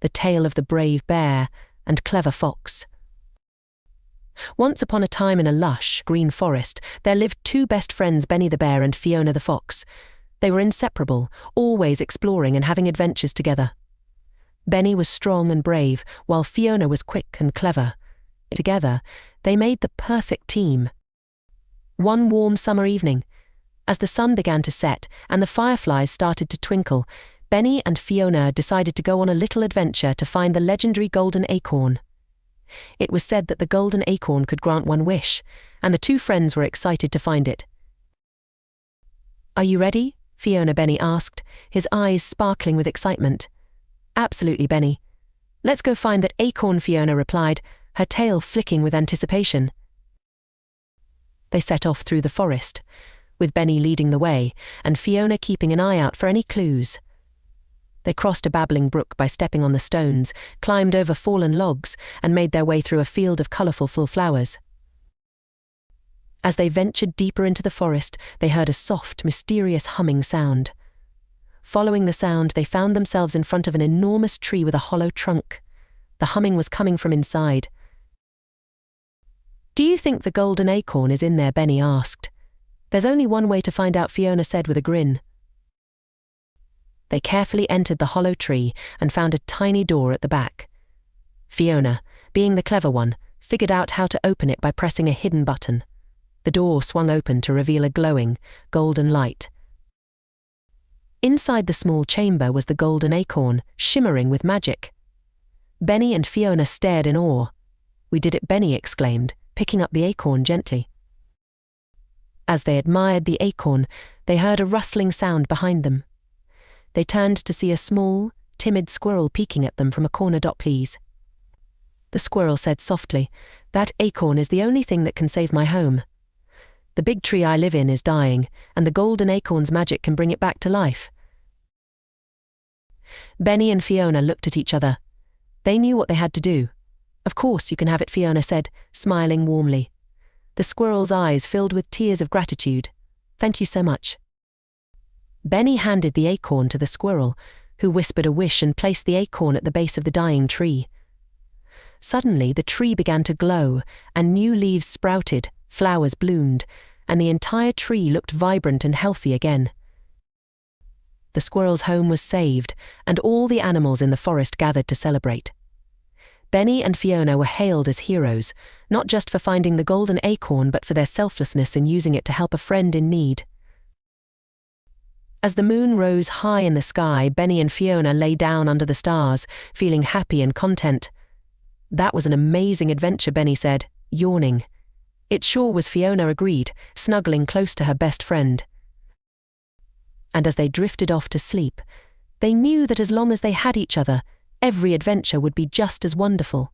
the tale of the brave bear and clever fox. Once upon a time in a lush, green forest, there lived two best friends, Benny the bear and Fiona the fox. They were inseparable, always exploring and having adventures together. Benny was strong and brave, while Fiona was quick and clever. Together, they made the perfect team. One warm summer evening, as the sun began to set and the fireflies started to twinkle, Benny and Fiona decided to go on a little adventure to find the legendary Golden Acorn. It was said that the Golden Acorn could grant one wish, and the two friends were excited to find it. "Are you ready?" Benny asked, his eyes sparkling with excitement. "Absolutely, Benny. Let's go find that acorn," Fiona replied, her tail flicking with anticipation. They set off through the forest, with Benny leading the way and Fiona keeping an eye out for any clues. They crossed a babbling brook by stepping on the stones, climbed over fallen logs, and made their way through a field of colourful flowers. As they ventured deeper into the forest, they heard a soft, mysterious humming sound. Following the sound, they found themselves in front of an enormous tree with a hollow trunk. The humming was coming from inside. "Do you think the Golden Acorn is in there?" Benny asked. "There's only one way to find out," Fiona said with a grin. They carefully entered the hollow tree and found a tiny door at the back. Fiona, being the clever one, figured out how to open it by pressing a hidden button. The door swung open to reveal a glowing, golden light. Inside the small chamber was the Golden Acorn, shimmering with magic. Benny and Fiona stared in awe. "We did it," Benny exclaimed, picking up the acorn gently. As they admired the acorn, they heard a rustling sound behind them. They turned to see a small, timid squirrel peeking at them from a corner. "Please." The squirrel said softly, "That acorn is the only thing that can save my home. The big tree I live in is dying, and the Golden Acorn's magic can bring it back to life." Benny and Fiona looked at each other. They knew what they had to do. "Of course you can have it," Fiona said, smiling warmly. The squirrel's eyes filled with tears of gratitude. "Thank you so much." Benny handed the acorn to the squirrel, who whispered a wish and placed the acorn at the base of the dying tree. Suddenly, the tree began to glow, and new leaves sprouted, flowers bloomed, and the entire tree looked vibrant and healthy again. The squirrel's home was saved, and all the animals in the forest gathered to celebrate. Benny and Fiona were hailed as heroes, not just for finding the Golden Acorn but for their selflessness in using it to help a friend in need. As the moon rose high in the sky, Benny and Fiona lay down under the stars, feeling happy and content. "That was an amazing adventure," Benny said, yawning. "It sure was," Fiona agreed, snuggling close to her best friend. And as they drifted off to sleep, they knew that as long as they had each other, every adventure would be just as wonderful.